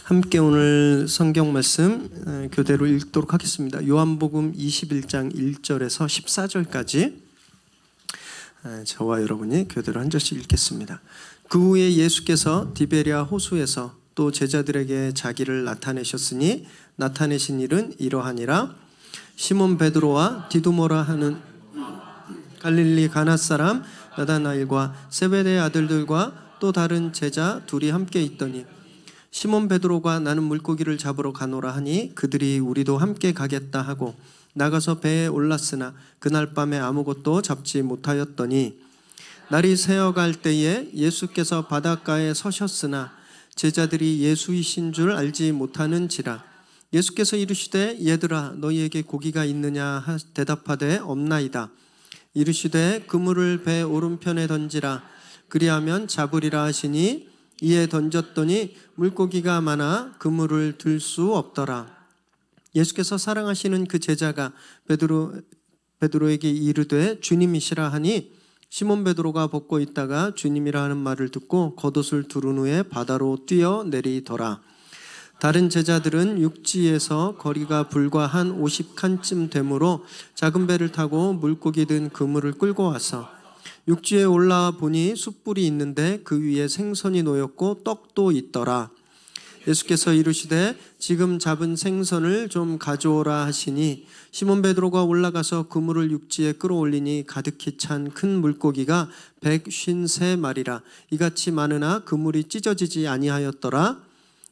함께 오늘 성경 말씀 교대로 읽도록 하겠습니다. 요한복음 21장 1절에서 14절까지 저와 여러분이 교대로 한 절씩 읽겠습니다. 그 후에 예수께서 디베랴 호수에서 또 제자들에게 자기를 나타내셨으니 나타내신 일은 이러하니라. 시몬 베드로와 디두모라 하는 갈릴리 가나 사람 나다나엘과 세베대의 아들들과 또 다른 제자 둘이 함께 있더니 시몬 베드로가 나는 물고기를 잡으러 가노라 하니 그들이 우리도 함께 가겠다 하고 나가서 배에 올랐으나 그날 밤에 아무것도 잡지 못하였더니 날이 새어갈 때에 예수께서 바닷가에 서셨으나 제자들이 예수이신 줄 알지 못하는지라. 예수께서 이르시되 얘들아 너희에게 고기가 있느냐 대답하되 없나이다. 이르시되 그물을 배 오른편에 던지라. 그리하면 잡으리라 하시니 이에 던졌더니 물고기가 많아 그물을 들 수 없더라. 예수께서 사랑하시는 그 제자가 베드로에게 이르되 주님이시라 하니 시몬 베드로가 벗고 있다가 주님이라 하는 말을 듣고 겉옷을 두른 후에 바다로 뛰어내리더라. 다른 제자들은 육지에서 거리가 불과 한 50칸쯤 되므로 작은 배를 타고 물고기 든 그물을 끌고 와서 육지에 올라와 보니 숯불이 있는데 그 위에 생선이 놓였고 떡도 있더라. 예수께서 이르시되 지금 잡은 생선을 좀 가져오라 하시니 시몬 베드로가 올라가서 그물을 육지에 끌어올리니 가득히 찬 큰 물고기가 153마리라. 이같이 많으나 그물이 찢어지지 아니하였더라.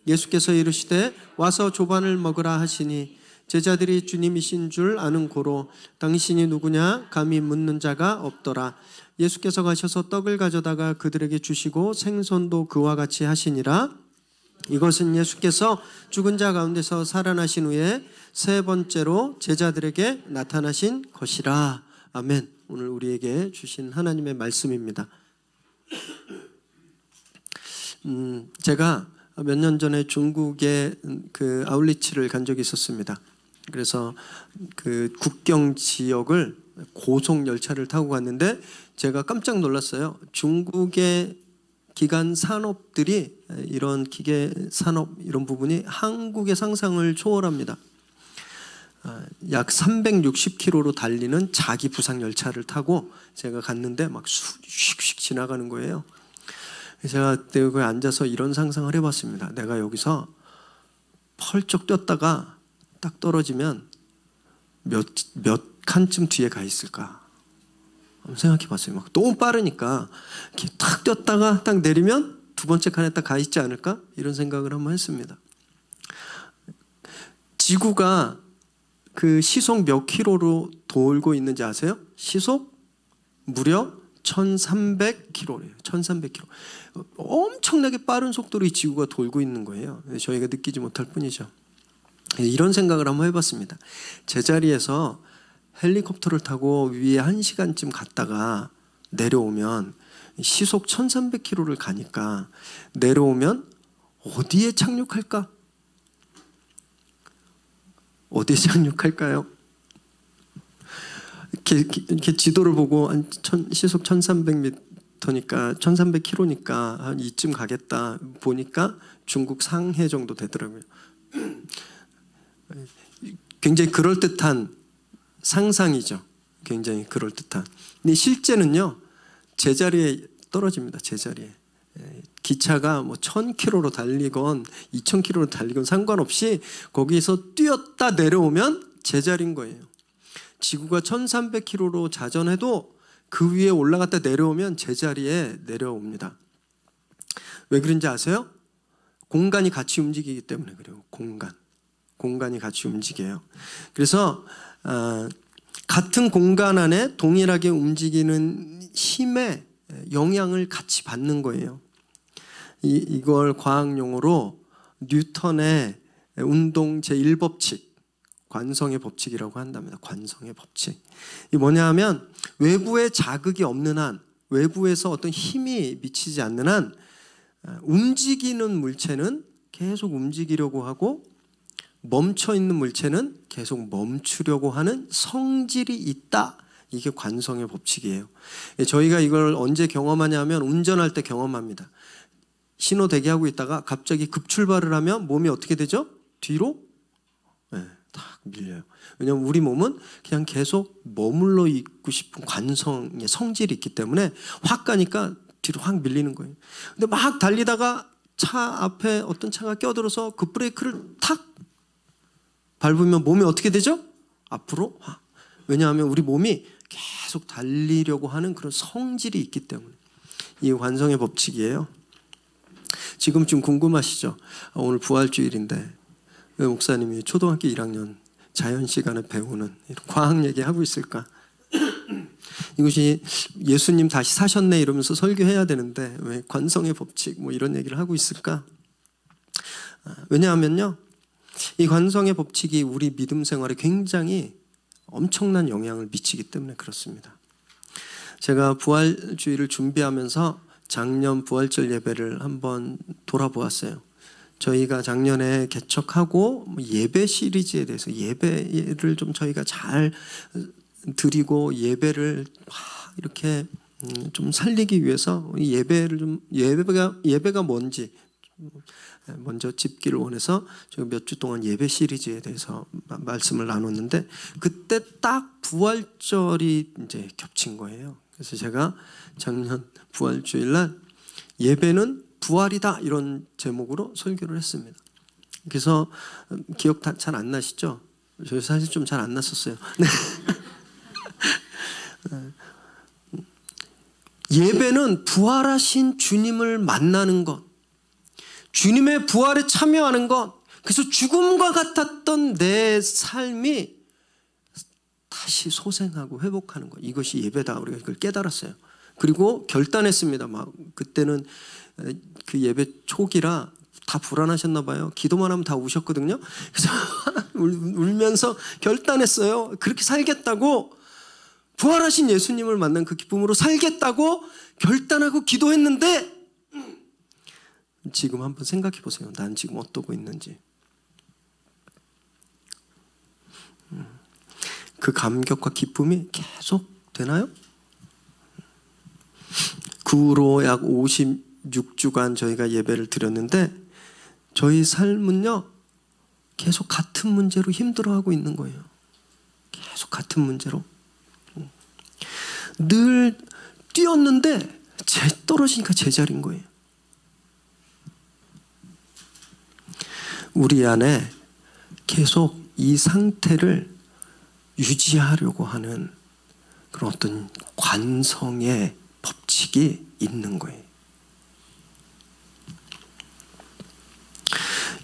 예수께서 이르시되 와서 조반을 먹으라 하시니 제자들이 주님이신 줄 아는 고로 당신이 누구냐 감히 묻는 자가 없더라. 예수께서 가셔서 떡을 가져다가 그들에게 주시고 생선도 그와 같이 하시니라. 이것은 예수께서 죽은 자 가운데서 살아나신 후에 세 번째로 제자들에게 나타나신 것이라. 아멘. 오늘 우리에게 주신 하나님의 말씀입니다. 제가 몇 년 전에 중국에 그 아울리치를 간 적이 있었습니다. 그래서 그 국경 지역을 고속 열차를 타고 갔는데 제가 깜짝 놀랐어요. 중국의 기간 산업들이 이런 기계 산업 이런 부분이 한국의 상상을 초월합니다. 약 360km로 달리는 자기 부상 열차를 타고 제가 갔는데 막 슉슉 지나가는 거예요. 제가 그때 거기 앉아서 이런 상상을 해봤습니다. 내가 여기서 펄쩍 뛰었다가 딱 떨어지면 몇 칸쯤 뒤에 가 있을까? 한번 생각해봤어요. 막 너무 빠르니까 이렇게 탁 뛰었다가 딱 내리면 두 번째 칸에 딱 가 있지 않을까? 이런 생각을 한번 했습니다. 지구가 그 시속 몇 킬로로 돌고 있는지 아세요? 시속 무려 1300km래요. 1300km. 엄청나게 빠른 속도로 이 지구가 돌고 있는 거예요. 저희가 느끼지 못할 뿐이죠. 이런 생각을 한번 해봤습니다. 제자리에서 헬리콥터를 타고 위에 1시간쯤 갔다가 내려오면 시속 1300km를 가니까 내려오면 어디에 착륙할까? 어디에 착륙할까요? 이렇게 지도를 보고 시속 1300m니까 1300km니까 한 이쯤 가겠다 보니까 중국 상해 정도 되더라고요. 굉장히 그럴듯한 상상이죠. 굉장히 그럴듯한. 근데 실제는요, 제자리에 떨어집니다. 제자리에. 기차가 뭐 1000km로 달리건 2000km로 달리건 상관없이 거기서 뛰었다 내려오면 제자리인 거예요. 지구가 1300km로 자전해도 그 위에 올라갔다 내려오면 제자리에 내려옵니다. 왜 그런지 아세요? 공간이 같이 움직이기 때문에 그래요. 공간이 같이 움직여요. 그래서 같은 공간 안에 동일하게 움직이는 힘의 영향을 같이 받는 거예요. 이걸 과학용어로 뉴턴의 운동 제1법칙, 관성의 법칙이라고 한답니다. 관성의 법칙. 이 뭐냐 하면 외부에 자극이 없는 한, 외부에서 어떤 힘이 미치지 않는 한 움직이는 물체는 계속 움직이려고 하고 멈춰있는 물체는 계속 멈추려고 하는 성질이 있다. 이게 관성의 법칙이에요. 저희가 이걸 언제 경험하냐면 운전할 때 경험합니다. 신호 대기하고 있다가 갑자기 급출발을 하면 몸이 어떻게 되죠? 뒤로 딱 밀려요. 왜냐하면 우리 몸은 그냥 계속 머물러 있고 싶은 관성의 성질이 있기 때문에 확 가니까 뒤로 확 밀리는 거예요. 근데 막 달리다가 차 앞에 어떤 차가 껴들어서 그 브레이크를 탁 밟으면 몸이 어떻게 되죠? 앞으로 확. 왜냐하면 우리 몸이 계속 달리려고 하는 그런 성질이 있기 때문에. 이 관성의 법칙이에요. 지금 좀 궁금하시죠? 오늘 부활주일인데 왜 목사님이 초등학교 1학년 자연 시간에 배우는 이런 과학 얘기하고 있을까? 이것이 예수님 다시 사셨네 이러면서 설교해야 되는데 왜 관성의 법칙 뭐 이런 얘기를 하고 있을까? 왜냐하면요, 이 관성의 법칙이 우리 믿음 생활에 굉장히 엄청난 영향을 미치기 때문에 그렇습니다. 제가 부활주일을 준비하면서 작년 부활절 예배를 한번 돌아보았어요. 저희가 작년에 개척하고 예배 시리즈에 대해서 예배를 좀 저희가 잘 드리고 예배를 이렇게 좀 살리기 위해서 예배를 좀 예배가 뭔지 먼저 짚기를 원해서 제가 몇 주 동안 예배 시리즈에 대해서 말씀을 나눴는데 그때 딱 부활절이 이제 겹친 거예요. 그래서 제가 작년 부활주일 날 예배는 부활이다 이런 제목으로 설교를 했습니다. 그래서 기억 잘 안 나시죠? 저 사실 좀 잘 안 났었어요. 예배는 부활하신 주님을 만나는 것, 주님의 부활에 참여하는 것, 그래서 죽음과 같았던 내 삶이 다시 소생하고 회복하는 것, 이것이 예배다. 우리가 이걸 깨달았어요. 그리고 결단했습니다. 막 그때는 그 예배 초기라 다 불안하셨나 봐요. 기도만 하면 다 우셨거든요. 그래서 울면서 결단했어요. 그렇게 살겠다고, 부활하신 예수님을 만난 그 기쁨으로 살겠다고 결단하고 기도했는데 지금 한번 생각해 보세요. 난 지금 어떠고 있는지. 그 감격과 기쁨이 계속 되나요? 그 후로 약 56주간 저희가 예배를 드렸는데 저희 삶은요 계속 같은 문제로 힘들어하고 있는 거예요. 계속 같은 문제로. 늘 뛰었는데 떨어지니까 제자리인 거예요. 우리 안에 계속 이 상태를 유지하려고 하는 그런 어떤 관성의 법칙이 있는 거예요.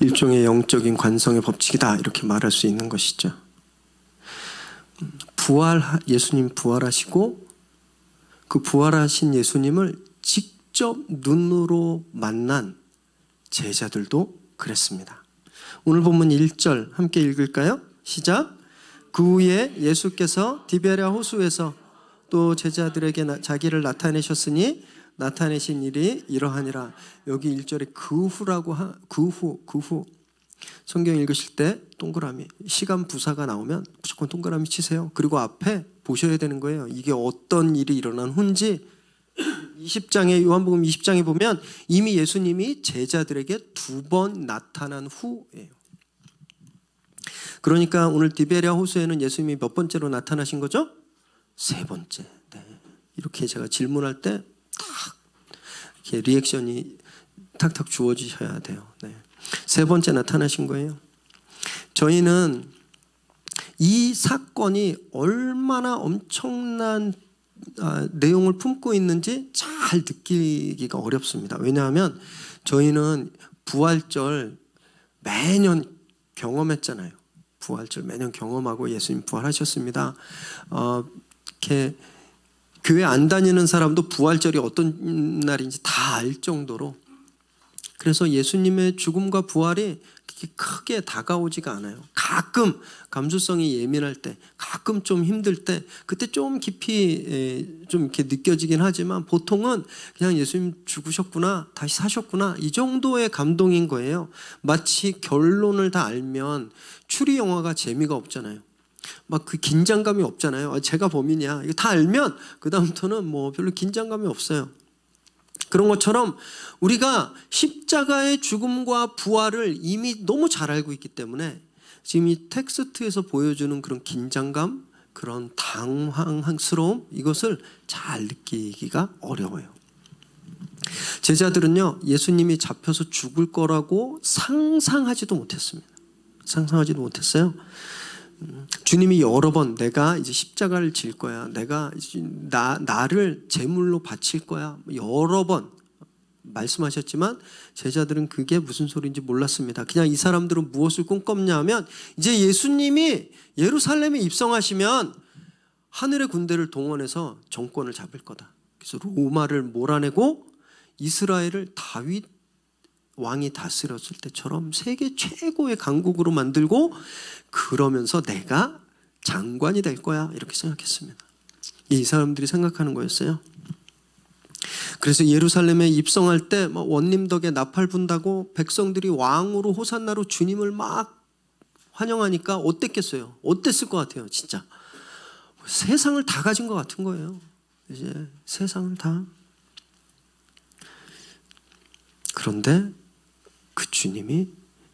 일종의 영적인 관성의 법칙이다 이렇게 말할 수 있는 것이죠. 예수님 부활하시고 그 부활하신 예수님을 직접 눈으로 만난 제자들도 그랬습니다. 오늘 본문 1절 함께 읽을까요? 시작. 그 후에 예수께서 디베랴 호수에서 또 제자들에게 자기를 나타내셨으니 나타내신 일이 이러하니라. 여기 1절에 그 후라고 그 후 성경 읽으실 때 동그라미, 시간 부사가 나오면 무조건 동그라미 치세요. 그리고 앞에 보셔야 되는 거예요. 이게 어떤 일이 일어난 후인지. 20장에 요한복음 20장에 보면 이미 예수님이 제자들에게 2번 나타난 후예요. 그러니까 오늘 디베랴 호수에는 예수님이 몇 번째로 나타나신 거죠? 3번째. 네. 이렇게 제가 질문할 때 딱 이렇게 리액션이 탁탁 주어지셔야 돼요. 네. 3번째 나타나신 거예요. 저희는 이 사건이 얼마나 엄청난 내용을 품고 있는지 잘 느끼기가 어렵습니다. 왜냐하면 저희는 부활절 매년 경험했잖아요. 부활절 매년 경험하고 예수님 부활하셨습니다. 이렇게 교회 안 다니는 사람도 부활절이 어떤 날인지 다 알 정도로. 그래서 예수님의 죽음과 부활이 그렇게 크게 다가오지가 않아요. 가끔 감수성이 예민할 때, 가끔 좀 힘들 때, 그때 좀 깊이 좀 이렇게 느껴지긴 하지만 보통은 그냥 예수님 죽으셨구나, 다시 사셨구나 이 정도의 감동인 거예요. 마치 결론을 다 알면 추리 영화가 재미가 없잖아요. 막 그 긴장감이 없잖아요. 제가 범인이야. 이거 다 알면 그 다음부터는 뭐 별로 긴장감이 없어요. 그런 것처럼 우리가 십자가의 죽음과 부활을 이미 너무 잘 알고 있기 때문에 지금 이 텍스트에서 보여주는 그런 긴장감, 그런 당황스러움, 이것을 잘 느끼기가 어려워요. 제자들은요, 예수님이 잡혀서 죽을 거라고 상상하지도 못했습니다. 상상하지도 못했어요. 주님이 여러 번 내가 이제 십자가를 질 거야, 내가 나를 제물로 바칠 거야, 여러 번 말씀하셨지만 제자들은 그게 무슨 소리인지 몰랐습니다. 그냥 이 사람들은 무엇을 꿈꿨냐 하면 이제 예수님이 예루살렘에 입성하시면 하늘의 군대를 동원해서 정권을 잡을 거다. 그래서 로마를 몰아내고 이스라엘을 다윗 왕이 다스렸을 때처럼 세계 최고의 강국으로 만들고 그러면서 내가 장관이 될 거야, 이렇게 생각했습니다. 이 사람들이 생각하는 거였어요. 그래서 예루살렘에 입성할 때 원님 덕에 나팔 분다고 백성들이 왕으로 호산나로 주님을 막 환영하니까 어땠겠어요? 어땠을 것 같아요? 진짜 세상을 다 가진 것 같은 거예요. 이제 세상을 다. 그런데 그 주님이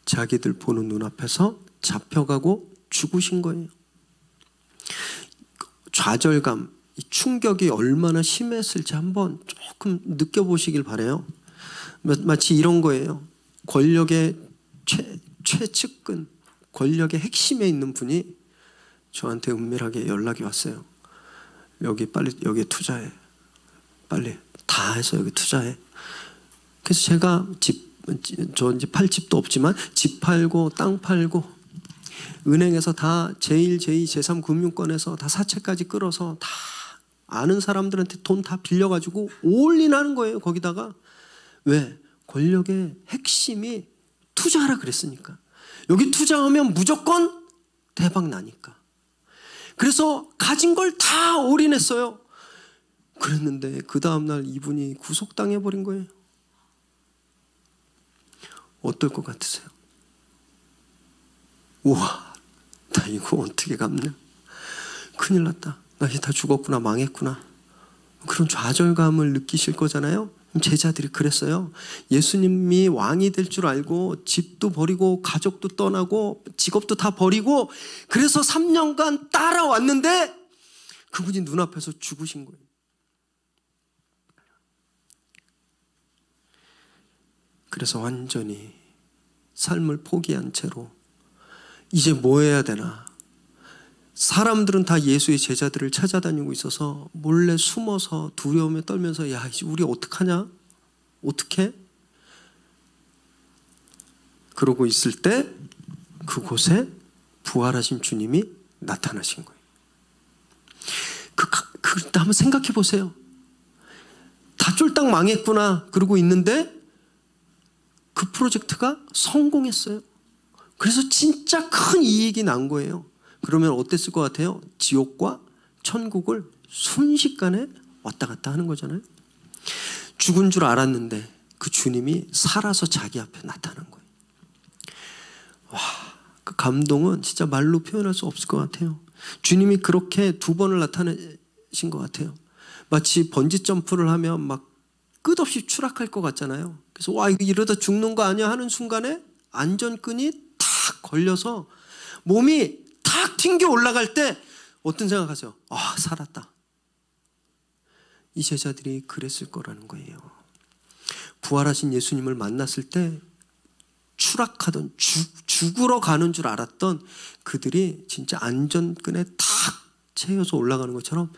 자기들 보는 눈앞에서 잡혀가고 죽으신 거예요. 좌절감, 이 충격이 얼마나 심했을지 한번 조금 느껴보시길 바라요. 마치 이런 거예요. 권력의 최측근, 권력의 핵심에 있는 분이 저한테 은밀하게 연락이 왔어요. 여기 빨리 여기에 투자해. 빨리 다 해서 여기 투자해. 그래서 제가 저 이제 팔 집도 없지만 집 팔고 땅 팔고 은행에서 다 제1, 제2, 제3 금융권에서 다 사채까지 끌어서 다 아는 사람들한테 돈 다 빌려가지고 올인하는 거예요. 거기다가 왜? 권력의 핵심이 투자하라 그랬으니까. 여기 투자하면 무조건 대박 나니까. 그래서 가진 걸 다 올인했어요. 그랬는데 그 다음날 이분이 구속당해버린 거예요. 어떨 것 같으세요? 우와, 나 이거 어떻게 갚냐? 큰일 났다. 나 이제 다 죽었구나, 망했구나. 그런 좌절감을 느끼실 거잖아요. 제자들이 그랬어요. 예수님이 왕이 될 줄 알고 집도 버리고 가족도 떠나고 직업도 다 버리고 그래서 3년간 따라왔는데 그분이 눈앞에서 죽으신 거예요. 그래서 완전히 삶을 포기한 채로 이제 뭐 해야 되나. 사람들은 다 예수의 제자들을 찾아다니고 있어서 몰래 숨어서 두려움에 떨면서 야, 이제 우리 어떡하냐? 어떡해? 그러고 있을 때 그곳에 부활하신 주님이 나타나신 거예요. 한번 생각해 보세요. 다 쫄딱 망했구나 그러고 있는데 그 프로젝트가 성공했어요. 그래서 진짜 큰 이익이 난 거예요. 그러면 어땠을 것 같아요? 지옥과 천국을 순식간에 왔다 갔다 하는 거잖아요. 죽은 줄 알았는데 그 주님이 살아서 자기 앞에 나타난 거예요. 와, 그 감동은 진짜 말로 표현할 수 없을 것 같아요. 주님이 그렇게 2번을 나타내신 것 같아요. 마치 번지 점프를 하면 막 끝없이 추락할 것 같잖아요. 그래서 와, 이거 이러다 죽는 거 아니야 하는 순간에 안전끈이 탁 걸려서 몸이 탁 튕겨 올라갈 때 어떤 생각하세요? 아, 살았다. 이 제자들이 그랬을 거라는 거예요. 부활하신 예수님을 만났을 때 추락하던 죽으러 가는 줄 알았던 그들이 진짜 안전끈에 탁 채여서 올라가는 것처럼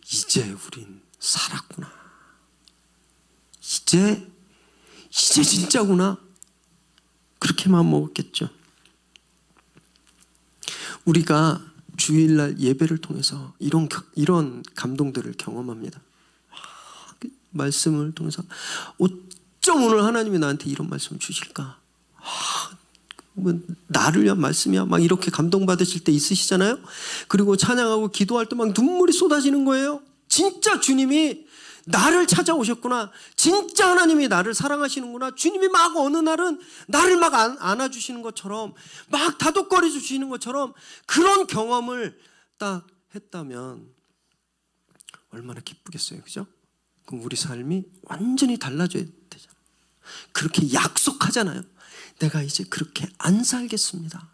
이제 우린 살았구나. 이제 진짜구나. 그렇게 마음 먹었겠죠. 우리가 주일날 예배를 통해서 이런 감동들을 경험합니다. 말씀을 통해서 어쩜 오늘 하나님이 나한테 이런 말씀을 주실까? 뭐 나를 위한 말씀이야? 막 이렇게 감동받으실 때 있으시잖아요. 그리고 찬양하고 기도할 때 막 눈물이 쏟아지는 거예요. 진짜 주님이 나를 찾아오셨구나. 진짜 하나님이 나를 사랑하시는구나. 주님이 막 어느 날은 나를 막 안아주시는 것처럼, 막 다독거려 주시는 것처럼 그런 경험을 딱 했다면 얼마나 기쁘겠어요. 그죠? 그럼 우리 삶이 완전히 달라져야 되잖아요. 그렇게 약속하잖아요. 내가 이제 그렇게 안 살겠습니다.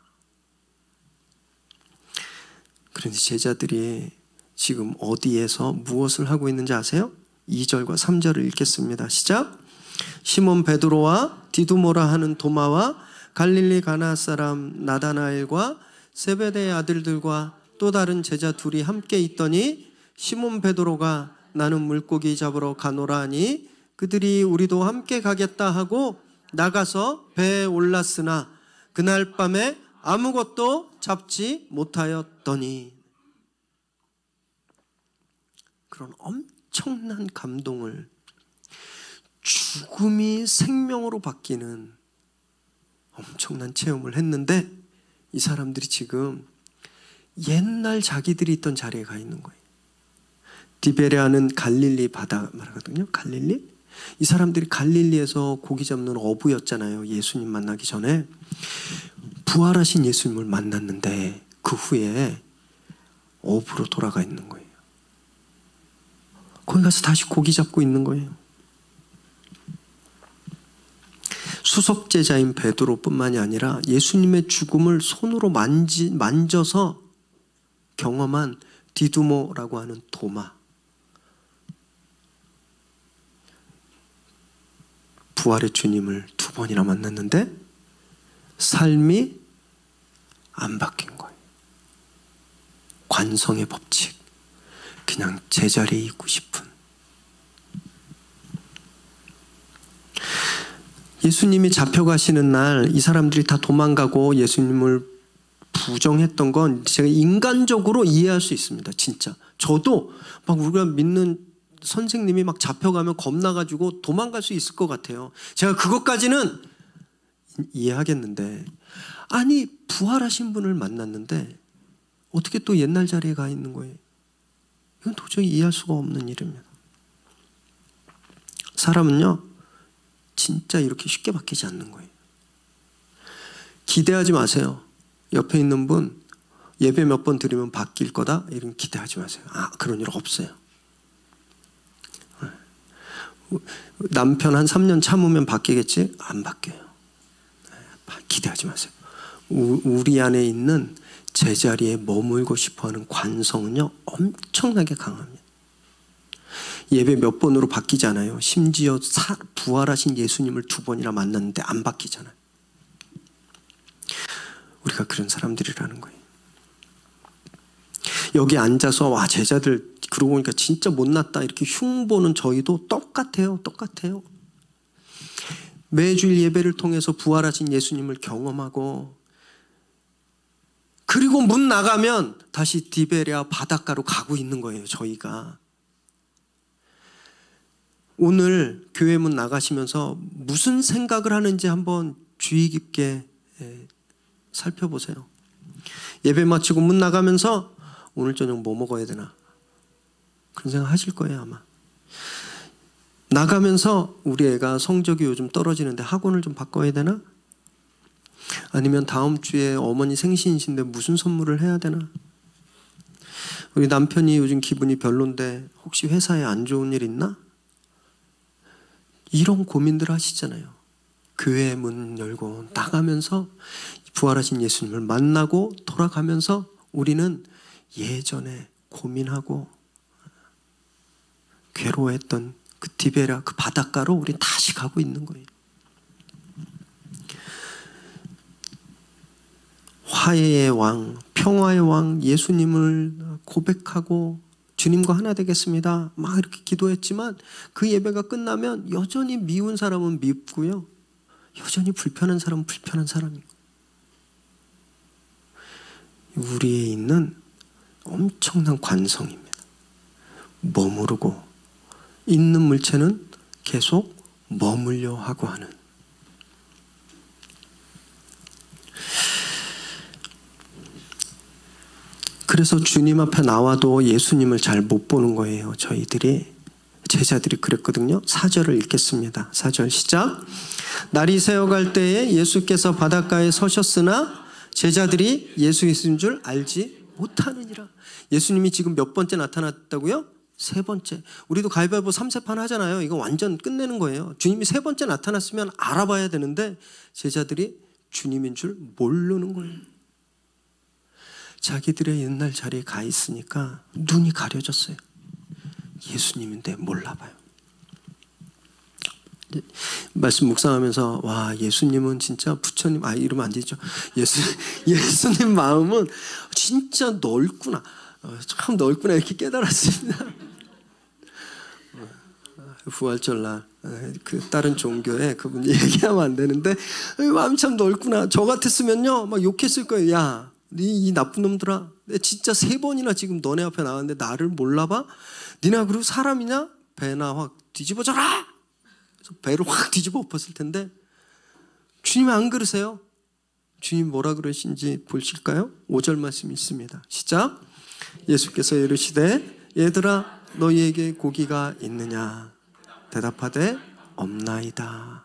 그런데 제자들이 지금 어디에서 무엇을 하고 있는지 아세요? 2절과 3절을 읽겠습니다. 시작. 시몬 베드로와 디두모라 하는 도마와 갈릴리 가나 사람 나다나엘과 세베대의 아들들과 또 다른 제자 둘이 함께 있더니 시몬 베드로가 나는 물고기 잡으러 가노라 하니 그들이 우리도 함께 가겠다 하고 나가서 배에 올랐으나 그날 밤에 아무것도 잡지 못하였더니. 그런 엄청난 감동을, 죽음이 생명으로 바뀌는 엄청난 체험을 했는데 이 사람들이 지금 옛날 자기들이 있던 자리에 가 있는 거예요. 디베레아는 갈릴리 바다 말하거든요. 갈릴리? 이 사람들이 갈릴리에서 고기 잡는 어부였잖아요. 예수님 만나기 전에. 부활하신 예수님을 만났는데 그 후에 어부로 돌아가 있는 거예요. 거기 가서 다시 고기 잡고 있는 거예요. 수석제자인 베드로뿐만이 아니라 예수님의 죽음을 손으로 만져서 경험한 디두모라고 하는 도마, 부활의 주님을 2번이나 만났는데 삶이 안 바뀐 거예요. 관성의 법칙, 그냥 제자리에 있고 싶은. 예수님이 잡혀가시는 날 이 사람들이 다 도망가고 예수님을 부정했던 건 제가 인간적으로 이해할 수 있습니다. 진짜 저도 막 우리가 믿는 선생님이 막 잡혀가면 겁나가지고 도망갈 수 있을 것 같아요. 제가 그것까지는 이해하겠는데, 아니 부활하신 분을 만났는데 어떻게 또 옛날 자리에 가 있는 거예요? 이건 도저히 이해할 수가 없는 일입니다. 사람은요 진짜 이렇게 쉽게 바뀌지 않는 거예요. 기대하지 마세요. 옆에 있는 분 예배 몇 번 드리면 바뀔 거다 이런 기대하지 마세요. 그런 일 없어요. 남편 한 3년 참으면 바뀌겠지? 안 바뀌어요. 기대하지 마세요. 우리 안에 있는 제자리에 머물고 싶어하는 관성은요 엄청나게 강합니다. 예배 몇 번으로 바뀌지 않아요. 심지어 부활하신 예수님을 2번이나 만났는데 안 바뀌잖아요. 우리가 그런 사람들이라는 거예요. 여기 앉아서 와 제자들 그러고 보니까 진짜 못났다 이렇게 흉보는 저희도 똑같아요. 똑같아요. 매주일 예배를 통해서 부활하신 예수님을 경험하고, 그리고 문 나가면 다시 디베레아 바닷가로 가고 있는 거예요. 저희가 오늘 교회 문 나가시면서 무슨 생각을 하는지 한번 주의 깊게 살펴보세요. 예배 마치고 문 나가면서 오늘 저녁 뭐 먹어야 되나 그런 생각 하실 거예요. 아마 나가면서 우리 애가 성적이 요즘 떨어지는데 학원을 좀 바꿔야 되나? 아니면 다음 주에 어머니 생신이신데 무슨 선물을 해야 되나? 우리 남편이 요즘 기분이 별론데 혹시 회사에 안 좋은 일 있나? 이런 고민들 하시잖아요. 교회 문 열고 나가면서 부활하신 예수님을 만나고 돌아가면서 우리는 예전에 고민하고 괴로워했던 그 디베라 그 바닷가로 우리 다시 가고 있는 거예요. 화해의 왕, 평화의 왕 예수님을 고백하고 주님과 하나 되겠습니다 막 이렇게 기도했지만 그 예배가 끝나면 여전히 미운 사람은 밉고요, 여전히 불편한 사람은 불편한 사람이고. 우리에 있는 엄청난 관성입니다. 머무르고 있는 물체는 계속 머물려 하고 하는. 그래서 주님 앞에 나와도 예수님을 잘 못 보는 거예요. 저희들이 제자들이 그랬거든요. 4절을 읽겠습니다. 4절 시작. 날이 새어갈 때에 예수께서 바닷가에 서셨으나 제자들이 예수 있은 줄 알지 못하느니라. 예수님이 지금 몇 번째 나타났다고요? 3번째. 우리도 가위바위보 3세판 하잖아요. 이거 완전 끝내는 거예요. 주님이 3번째 나타났으면 알아봐야 되는데 제자들이 주님인 줄 모르는 거예요. 자기들의 옛날 자리에 가 있으니까 눈이 가려졌어요. 예수님인데 몰라봐요. 말씀 묵상하면서 와, 예수님은 진짜 부처님, 이러면 안 되죠. 예수님 마음은 진짜 넓구나. 참 넓구나 이렇게 깨달았습니다. 부활절날 그 다른 종교에 그분이 얘기하면 안 되는데 마음이 참 넓구나. 저 같았으면요 막 욕했을 거예요. 야, 이 나쁜 놈들아, 내 진짜 3번이나 지금 너네 앞에 나왔는데 나를 몰라봐? 니나 그리고 사람이냐? 배나 확 뒤집어져라. 그래서 배를 확 뒤집어 엎었을 텐데 주님이 안 그러세요. 주님 뭐라 그러신지 보실까요? 5절 말씀이 있습니다. 시작. 예수께서 이르시되 얘들아 너희에게 고기가 있느냐? 대답하되 없나이다.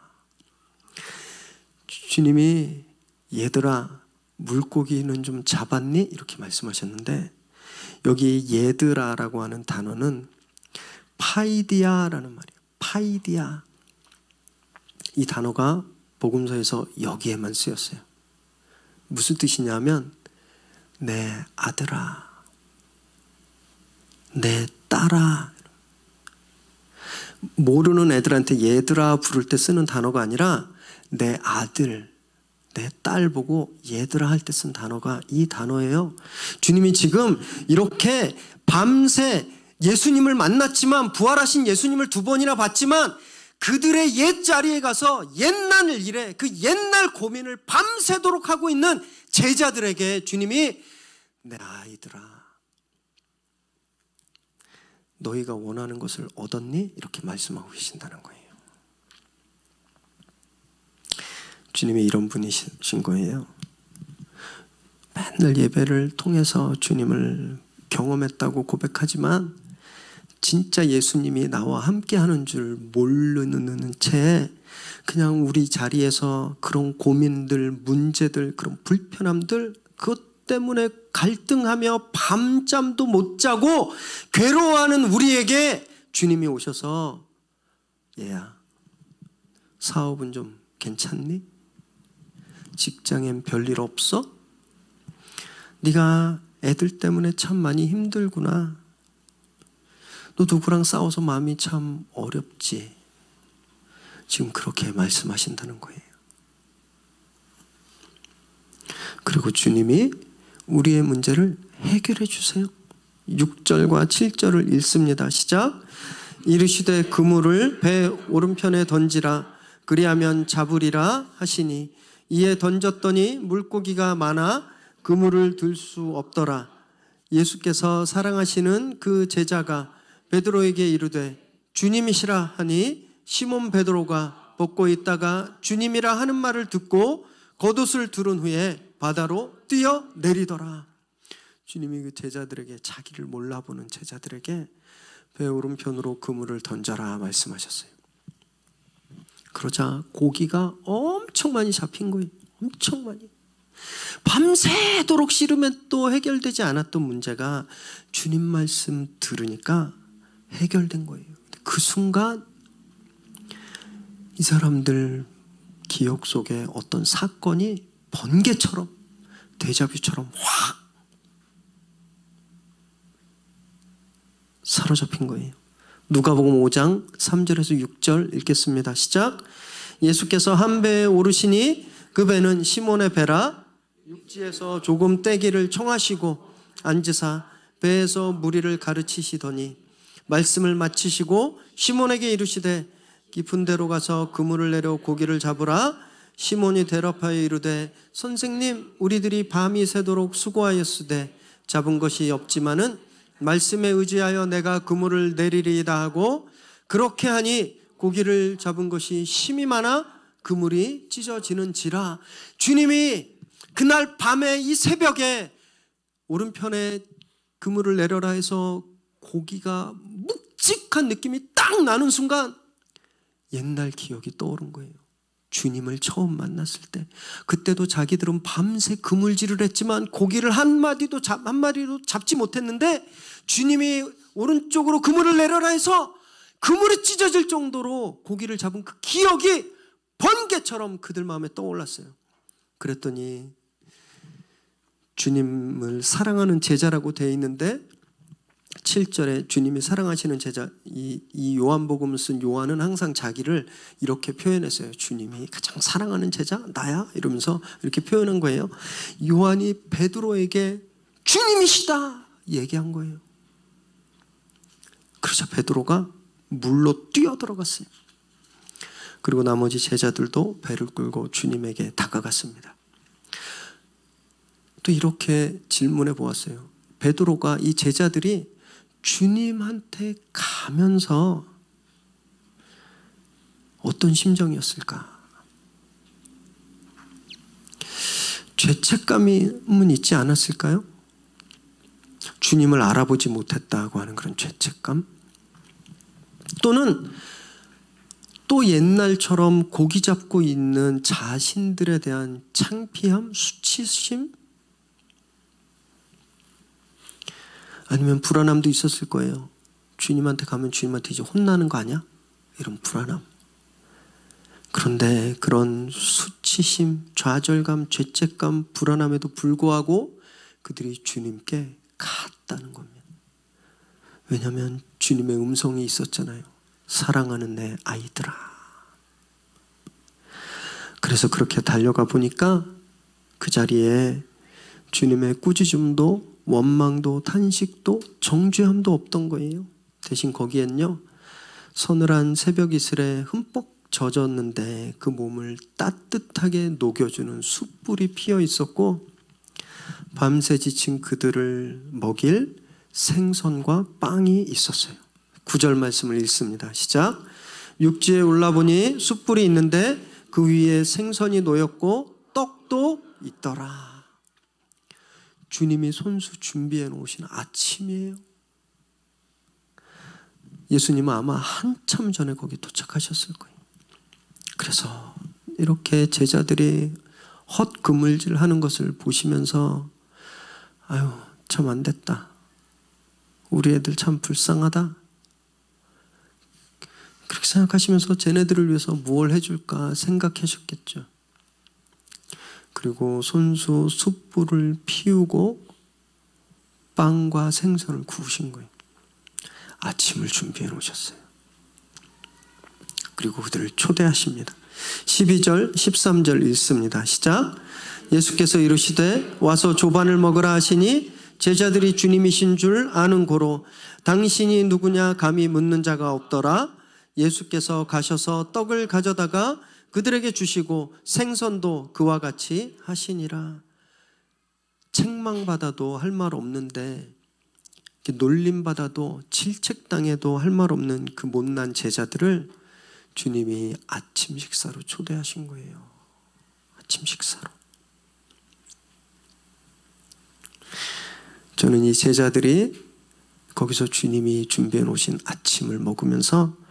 주님이 얘들아 물고기는 좀 잡았니? 이렇게 말씀하셨는데 여기 얘들아라고 하는 단어는 파이디아라는 말이에요. 파이디아. 이 단어가 복음서에서 여기에만 쓰였어요. 무슨 뜻이냐면 내 아들아, 내 딸아. 모르는 애들한테 얘들아 부를 때 쓰는 단어가 아니라 내 아들, 내 딸 보고 얘들아 할 때 쓴 단어가 이 단어예요. 주님이 지금 이렇게 밤새 예수님을 만났지만 부활하신 예수님을 2번이나 봤지만 그들의 옛자리에 가서 옛날 일에 그 옛날 고민을 밤새도록 하고 있는 제자들에게 주님이 내 아이들아 너희가 원하는 것을 얻었니? 이렇게 말씀하고 계신다는 거예요. 주님이 이런 분이신 거예요. 맨날 예배를 통해서 주님을 경험했다고 고백하지만 진짜 예수님이 나와 함께하는 줄 모르는 채 그냥 우리 자리에서 그런 고민들, 문제들, 그런 불편함들 그것 때문에 갈등하며 밤잠도 못 자고 괴로워하는 우리에게 주님이 오셔서 얘야 사업은 좀 괜찮니? 직장엔 별일 없어? 네가 애들 때문에 참 많이 힘들구나. 너 누구랑 싸워서 마음이 참 어렵지. 지금 그렇게 말씀하신다는 거예요. 그리고 주님이 우리의 문제를 해결해 주세요. 6절과 7절을 읽습니다. 시작. 이르시되 그물을 배 오른편에 던지라. 그리하면 잡으리라 하시니 이에 던졌더니 물고기가 많아 그물을 들 수 없더라. 예수께서 사랑하시는 그 제자가 베드로에게 이르되 주님이시라 하니 시몬 베드로가 벗고 있다가 주님이라 하는 말을 듣고 겉옷을 두른 후에 바다로 뛰어내리더라. 주님이 그 제자들에게 자기를 몰라보는 제자들에게 배 오른편으로 그물을 던져라 말씀하셨어요. 그러자 고기가 엄청 많이 잡힌 거예요. 엄청 많이. 밤새도록 씨름에 또 해결되지 않았던 문제가 주님 말씀 들으니까 해결된 거예요. 그 순간 이 사람들 기억 속에 어떤 사건이 번개처럼 데자뷰처럼 확 사로잡힌 거예요. 누가복음 5장 3절에서 6절 읽겠습니다. 시작. 예수께서 한 배에 오르시니 그 배는 시몬의 배라. 육지에서 조금 떼기를 청하시고 앉으사 배에서 무리를 가르치시더니 말씀을 마치시고 시몬에게 이르시되 깊은 데로 가서 그물을 내려 고기를 잡으라. 시몬이 대답하여 이르되 선생님 우리들이 밤이 새도록 수고하였으되 잡은 것이 없지만은 말씀에 의지하여 내가 그물을 내리리이다 하고 그렇게 하니 고기를 잡은 것이 심이 많아 그물이 찢어지는지라. 주님이 그날 밤에 이 새벽에 오른편에 그물을 내려라 해서 고기가 끔찍한 느낌이 딱 나는 순간 옛날 기억이 떠오른 거예요. 주님을 처음 만났을 때, 그때도 자기들은 밤새 그물질을 했지만 고기를 한 마리도 잡지 못했는데 주님이 오른쪽으로 그물을 내려라 해서 그물이 찢어질 정도로 고기를 잡은 그 기억이 번개처럼 그들 마음에 떠올랐어요. 그랬더니 주님을 사랑하는 제자라고 되어 있는데 7절에 주님이 사랑하시는 제자, 이 요한복음을 쓴 요한은 항상 자기를 이렇게 표현했어요. 주님이 가장 사랑하는 제자 나야 이러면서 이렇게 표현한 거예요. 요한이 베드로에게 주님이시다 얘기한 거예요. 그러자 베드로가 물로 뛰어들어갔어요. 그리고 나머지 제자들도 배를 끌고 주님에게 다가갔습니다. 또 이렇게 질문해 보았어요. 베드로가, 이 제자들이 주님한테 가면서 어떤 심정이었을까? 죄책감은 있지 않았을까요? 주님을 알아보지 못했다고 하는 그런 죄책감? 또는 또 옛날처럼 고기 잡고 있는 자신들에 대한 창피함, 수치심? 아니면 불안함도 있었을 거예요. 주님한테 가면 주님한테 이제 혼나는 거 아니야? 이런 불안함. 그런데 그런 수치심, 좌절감, 죄책감, 불안함에도 불구하고 그들이 주님께 갔다는 겁니다. 왜냐하면 주님의 음성이 있었잖아요. 사랑하는 내 아이들아. 그래서 그렇게 달려가 보니까 그 자리에 주님의 꾸짖음도 원망도 탄식도 정죄함도 없던 거예요. 대신 거기엔요, 서늘한 새벽 이슬에 흠뻑 젖었는데 그 몸을 따뜻하게 녹여주는 숯불이 피어 있었고, 밤새 지친 그들을 먹일 생선과 빵이 있었어요. 9절 말씀을 읽습니다. 시작. 육지에 올라보니 숯불이 있는데 그 위에 생선이 놓였고 떡도 있더라. 주님이 손수 준비해 놓으신 아침이에요. 예수님은 아마 한참 전에 거기 도착하셨을 거예요. 그래서 이렇게 제자들이 헛그물질 하는 것을 보시면서 아유, 참 안 됐다. 우리 애들 참 불쌍하다. 그렇게 생각하시면서 쟤네들을 위해서 무엇을 해줄까 생각하셨겠죠. 그리고 손수 숯불을 피우고 빵과 생선을 구우신 거예요. 아침을 준비해 놓으셨어요. 그리고 그들을 초대하십니다. 12절, 13절 읽습니다. 시작. 예수께서 이르시되 와서 조반을 먹으라 하시니 제자들이 주님이신 줄 아는 고로 당신이 누구냐 감히 묻는 자가 없더라. 예수께서 가셔서 떡을 가져다가 그들에게 주시고 생선도 그와 같이 하시니라. 책망받아도 할 말 없는데, 놀림받아도 질책당해도 할 말 없는 그 못난 제자들을 주님이 아침 식사로 초대하신 거예요. 아침 식사로. 저는 이 제자들이 거기서 주님이 준비해 놓으신 아침을 먹으면서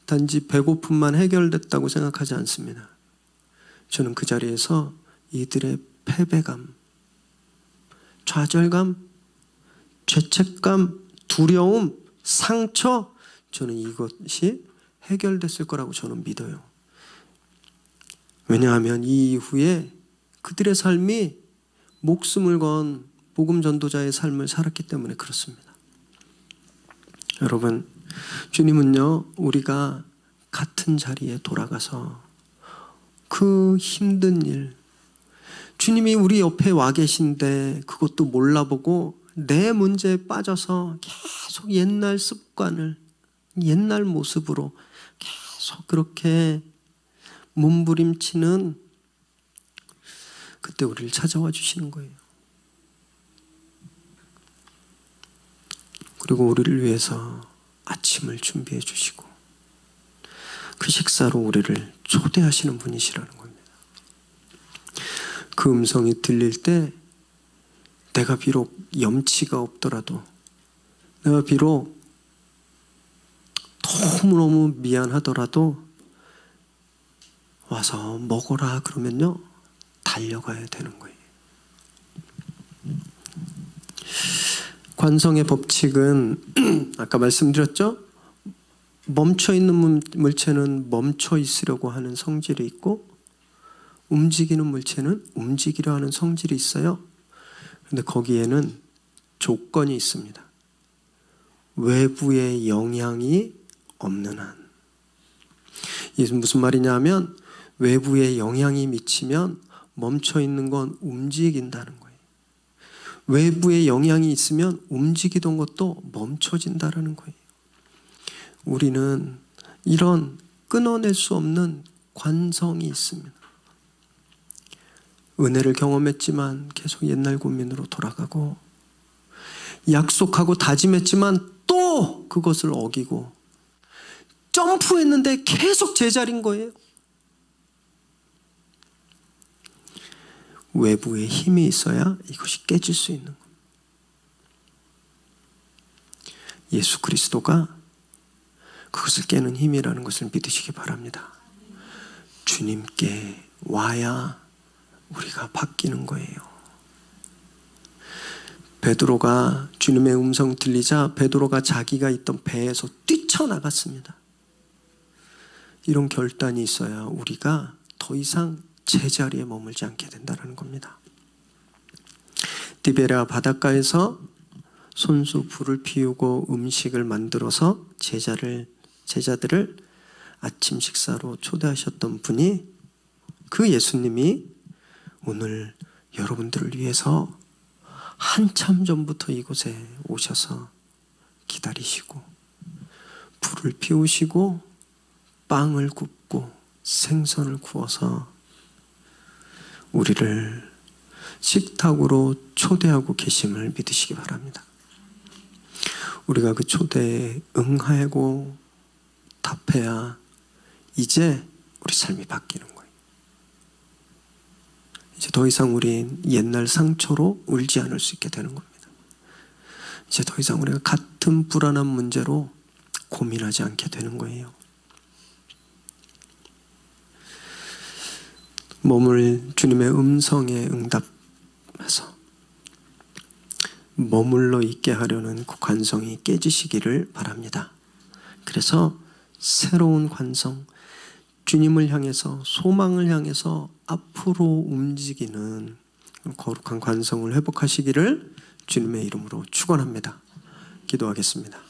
단지 배고픔만 해결됐다고 생각하지 않습니다. 저는 그 자리에서 이들의 패배감, 좌절감, 죄책감, 두려움, 상처, 저는 이것이 해결됐을 거라고 저는 믿어요. 왜냐하면 이 이후에 그들의 삶이 목숨을 건 복음 전도자의 삶을 살았기 때문에 그렇습니다. 여러분, 주님은요, 우리가 같은 자리에 돌아가서 그 힘든 일, 주님이 우리 옆에 와 계신데 그것도 몰라보고 내 문제에 빠져서 계속 옛날 습관을, 옛날 모습으로 계속 그렇게 몸부림치는, 그때 우리를 찾아와 주시는 거예요. 그리고 우리를 위해서 아침을 준비해 주시고 그 식사로 우리를 초대하시는 분이시라는 겁니다. 그 음성이 들릴 때 내가 비록 염치가 없더라도, 내가 비록 너무너무 미안하더라도 와서 먹어라 그러면요, 달려가야 되는 거예요. 관성의 법칙은 아까 말씀드렸죠? 멈춰있는 물체는 멈춰 있으려고 하는 성질이 있고, 움직이는 물체는 움직이려 하는 성질이 있어요. 그런데 거기에는 조건이 있습니다. 외부의 영향이 없는 한. 이게 무슨 말이냐 하면, 외부의 영향이 미치면 멈춰있는 건 움직인다는 거예요. 외부의 영향이 있으면 움직이던 것도 멈춰진다는 거예요. 우리는 이런 끊어낼 수 없는 관성이 있습니다. 은혜를 경험했지만 계속 옛날 고민으로 돌아가고, 약속하고 다짐했지만 또 그것을 어기고, 점프했는데 계속 제자리인 거예요. 외부에 힘이 있어야 이것이 깨질 수 있는 겁니다. 예수 그리스도가 그것을 깨는 힘이라는 것을 믿으시기 바랍니다. 주님께 와야 우리가 바뀌는 거예요. 베드로가 주님의 음성 들리자 베드로가 자기가 있던 배에서 뛰쳐나갔습니다. 이런 결단이 있어야 우리가 더 이상 제자리에 머물지 않게 된다는 겁니다. 디베랴 바닷가에서 손수 불을 피우고 음식을 만들어서 제자들을 아침 식사로 초대하셨던 분이, 그 예수님이 오늘 여러분들을 위해서 한참 전부터 이곳에 오셔서 기다리시고 불을 피우시고 빵을 굽고 생선을 구워서 우리를 식탁으로 초대하고 계심을 믿으시기 바랍니다. 우리가 그 초대에 응하고 답해야 이제 우리 삶이 바뀌는 거예요. 이제 더 이상 우린 옛날 상처로 울지 않을 수 있게 되는 겁니다. 이제 더 이상 우리가 같은 불안한 문제로 고민하지 않게 되는 거예요. 몸을 주님의 음성에 응답해서 머물러 있게 하려는 그 관성이 깨지시기를 바랍니다. 그래서 새로운 관성, 주님을 향해서, 소망을 향해서 앞으로 움직이는 거룩한 관성을 회복하시기를 주님의 이름으로 축원합니다. 기도하겠습니다.